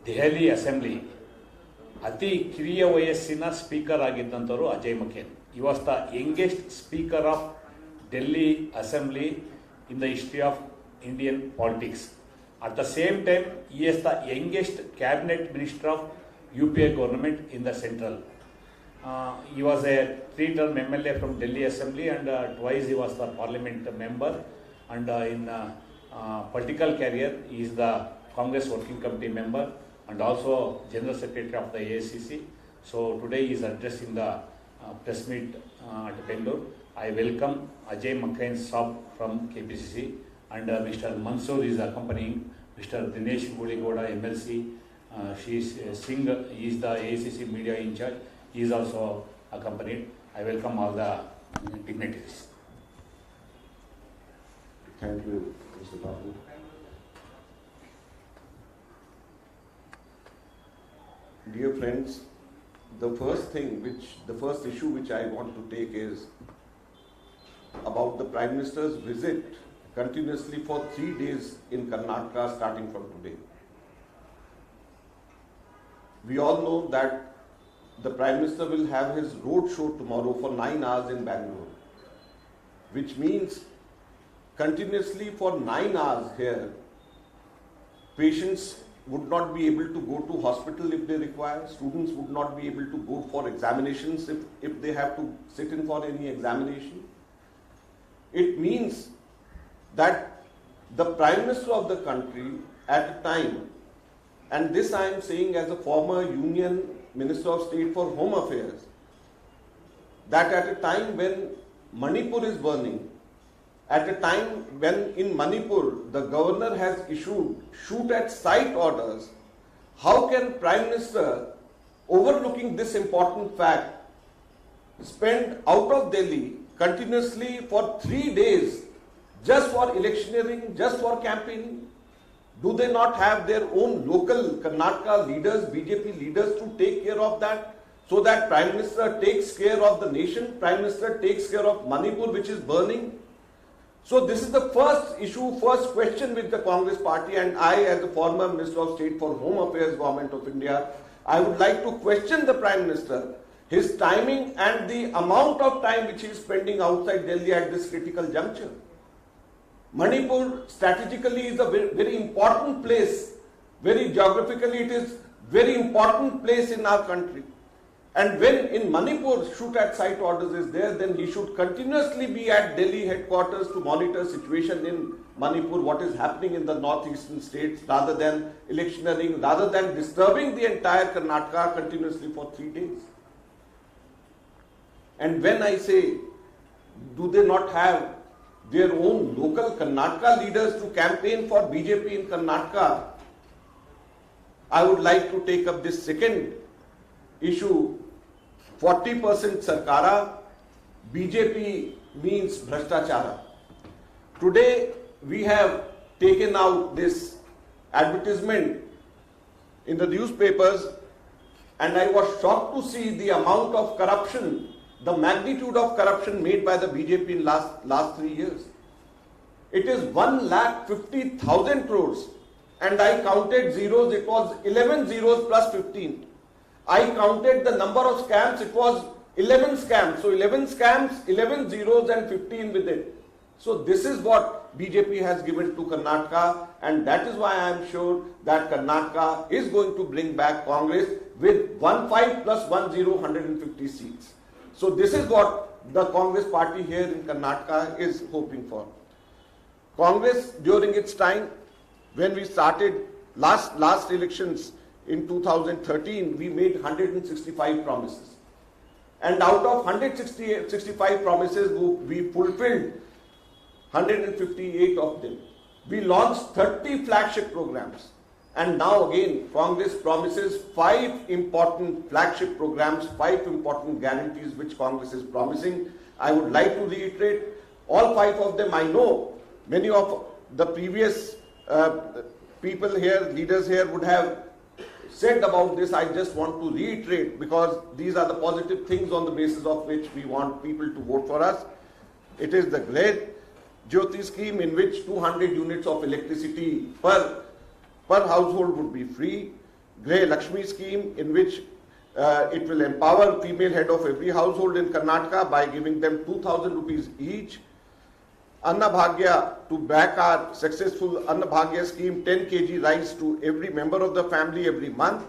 Delhi assembly ಅತಿ ಕಿರಿಯ ವಯಸ್ಸಿನ ಸ್ಪೀಕರ್ ಆಗಿದ್ದಂಥವರು Ajay Maken. He was the youngest speaker of Delhi Assembly in the history of Indian politics. At the same time, he is the youngest cabinet minister of UPA government in the central. He was a 3-term MLA from Delhi Assembly and twice he was the parliament member, and in political career he is the Congress Working Committee member and also General Secretary of the AICC. So today he is addressing the press meet at Bangalore. I welcome Ajay Makain Saab from KPCC and Mr. Mansoor is accompanying, Mr. Dinesh Guligoda MLC, Singh is the AICC media in charge, he is also accompanied. I welcome all the dignitaries. Thank you, Mr. Babu. Dear friends, the first issue which I want to take is about the Prime Minister's visit continuously for 3 days in Karnataka starting from today. We all know that the Prime Minister will have his road show tomorrow for 9 hours in Bangalore, which means continuously for 9 hours here, patients would not be able to go to hospital if they require, students would not be able to go for examinations if they have to sit in for any examination. It means that the Prime Minister of the country at a time, and this I am saying as a former Union Minister of State for Home Affairs, that at a time when Manipur is burning, at a time when in Manipur the governor has issued shoot at sight orders, how can Prime Minister, overlooking this important fact, spend out of Delhi continuously for 3 days just for electioneering, just for campaigning? Do they not have their own local Karnataka leaders, BJP leaders to take care of that? So that Prime Minister takes care of the nation, Prime Minister takes care of Manipur which is burning. So this is the first issue, first question with the Congress party, and I as the former Minister of State for Home Affairs, Government of India, I would like to question the Prime Minister, his timing and the amount of time which he is spending outside Delhi at this critical juncture. Manipur strategically is a very important place, very geographically it is very important place in our country. And when in Manipur shoot at sight orders is there, then he should continuously be at Delhi headquarters to monitor situation in Manipur, what is happening in the northeastern states, rather than electioneering, rather than disturbing the entire Karnataka continuously for 3 days. And when I say, do they not have their own local Karnataka leaders to campaign for BJP in Karnataka, I would like to take up this second issue. 40% Sarkara, BJP means Bhrashtachara. Today we have taken out this advertisement in the newspapers, and I was shocked to see the amount of corruption, the magnitude of corruption made by the BJP in last 3 years. It is 1,50,000 crores, and I counted zeros, it was 11 zeros plus 15. I counted the number of scams, it was 11 scams. So 11 scams, 11 zeros and 15 with it. So this is what BJP has given to Karnataka, and that is why I am sure that Karnataka is going to bring back Congress with 15 plus 10, 150 seats. So this is what the Congress party here in Karnataka is hoping for. Congress during its time, when we started last elections, in 2013, we made 165 promises. And out of 165 promises, we fulfilled 158 of them. We launched 30 flagship programs. And now again, Congress promises 5 important flagship programs, 5 important guarantees which Congress is promising. I would like to reiterate all 5 of them. I know many of the previous people here, leaders here would have said about this. I just want to reiterate because these are the positive things on the basis of which we want people to vote for us. It is the Great Jyoti scheme in which 200 units of electricity per household would be free. Grey Lakshmi scheme, in which it will empower female head of every household in Karnataka by giving them 2,000 rupees each. Anna Bhagya, to back our successful Anna Bhagya scheme, 10 kg rice to every member of the family every month.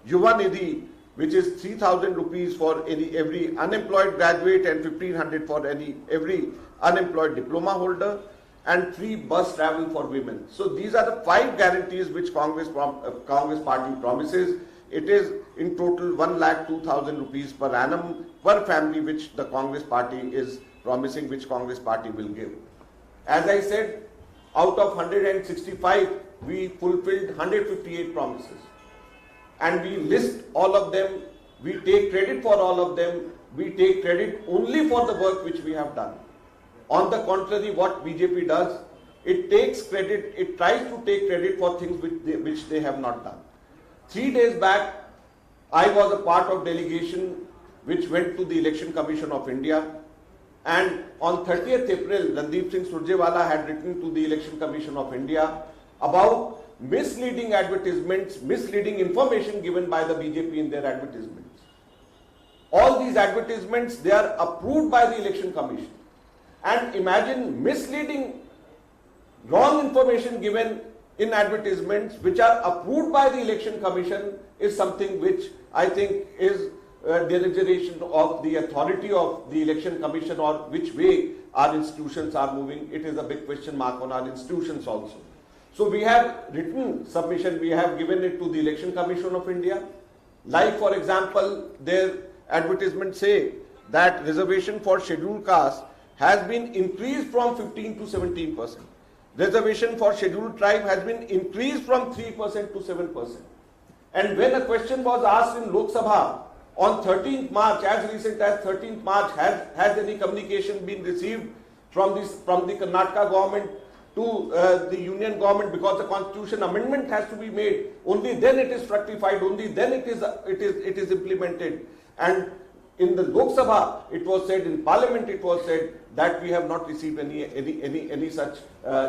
Yuva Nidhi, which is 3,000 rupees for every unemployed graduate and 1,500 for every unemployed diploma holder, and free bus travel for women. So these are the 5 guarantees which Congress party promises. It is in total 1,02,000 rupees per annum per family which the Congress party is promising, which Congress party will give. As I said, out of 165, we fulfilled 158 promises. And we list all of them, we take credit for all of them, we take credit only for the work which we have done. On the contrary, what BJP does, it takes credit, it tries to take credit for things which they have not done. 3 days back, I was a part of delegation which went to the Election Commission of India, and on 30th April, Randeep Singh Surjewala had written to the Election Commission of India about misleading advertisements, misleading information given by the BJP in their advertisements. All these advertisements, they are approved by the Election Commission. And imagine misleading, wrong information given in advertisements which are approved by the Election Commission is something which I think is derogation of the authority of the Election Commission, or which way our institutions are moving. It is a big question mark on our institutions also. So we have written submission, we have given it to the Election Commission of India. Like for example, their advertisements say that reservation for scheduled caste has been increased from 15 to 17%. Reservation for scheduled tribe has been increased from 3% to 7%. And when a question was asked in Lok Sabha on 13th March, as recent as 13th March, has any communication been received from the Karnataka government to the union government, because the constitution amendment has to be made, only then it is fructified, only then it is implemented. And in the Lok Sabha, it was said, in Parliament it was said that we have not received any such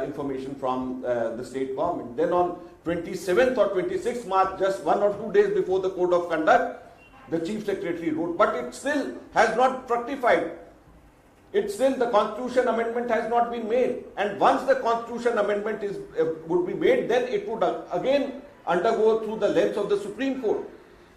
information from the state government. Then on 27th or 26th March, just 1 or 2 days before the Code of Conduct, the Chief Secretary wrote, but it still has not fructified. It's still, the Constitution amendment has not been made. And once the Constitution amendment would be made, then it would again undergo through the lens of the Supreme Court.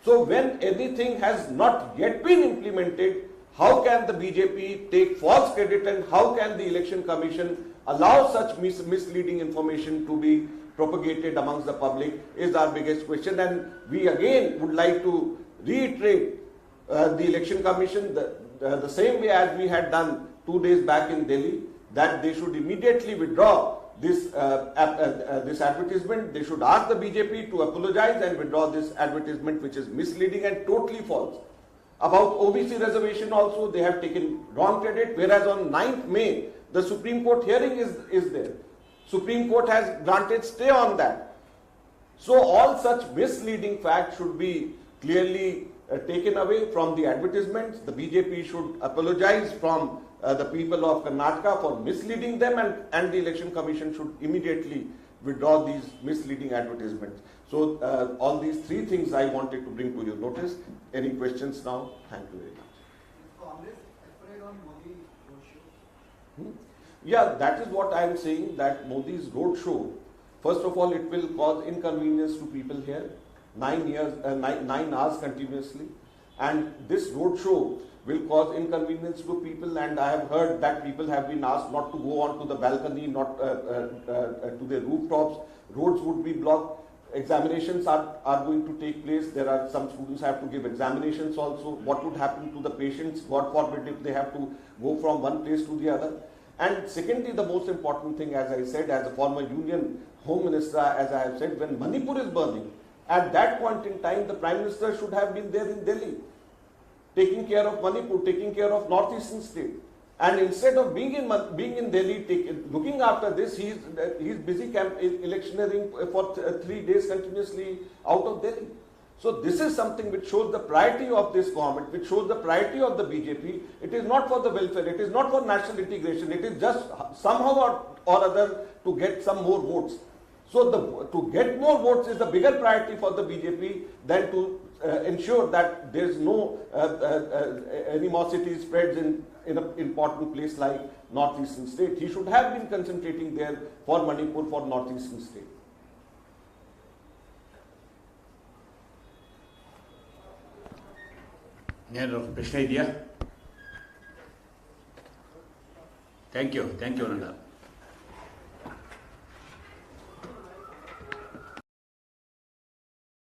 So when anything has not yet been implemented, how can the BJP take false credit, and how can the Election Commission allow such misleading information to be propagated amongst the public, is our biggest question. And we again would like to reiterate the Election Commission the same way as we had done 2 days back in Delhi, that they should immediately withdraw this advertisement. They should ask the BJP to apologize and withdraw this advertisement, which is misleading and totally false. About OBC reservation also, they have taken wrong credit, whereas on 9th May, the Supreme Court hearing is there. Supreme Court has granted stay on that. So all such misleading facts should be clearly taken away from the advertisements. The BJP should apologize from the people of Karnataka for misleading them, and the Election Commission should immediately withdraw these misleading advertisements. So all these 3 things I wanted to bring to your notice. Any questions now? Thank you very much. Congress afraid on Modi roadshow? Yeah, that is what I am saying, that Modi's roadshow, first of all, it will cause inconvenience to people here. 9 hours continuously, and this roadshow will cause inconvenience to people. And I have heard that people have been asked not to go on to the balcony, not to the rooftops. Roads would be blocked. Examinations are going to take place. There are some students have to give examinations also. What would happen to the patients, God forbid, if they have to go from one place to the other? And secondly, the most important thing, as I said, as a former Union Home Minister, as I have said, when Manipur is burning, at that point in time, the Prime Minister should have been there in Delhi, taking care of Manipur, taking care of northeastern state. And instead of being in Delhi, looking after this, he's busy electioneering for 3 days continuously out of Delhi. So this is something which shows the priority of this government, which shows the priority of the BJP. It is not for the welfare, it is not for national integration, it is just somehow or other to get some more votes. So to get more votes is the bigger priority for the BJP than to ensure that there is no animosity spreads in an important place like northeastern state. He should have been concentrating there for Manipur, for northeastern state. ಏನಾದ್ರು ಪ್ರಶ್ನೆ ಇದೆಯಾ? Thank you Nanda.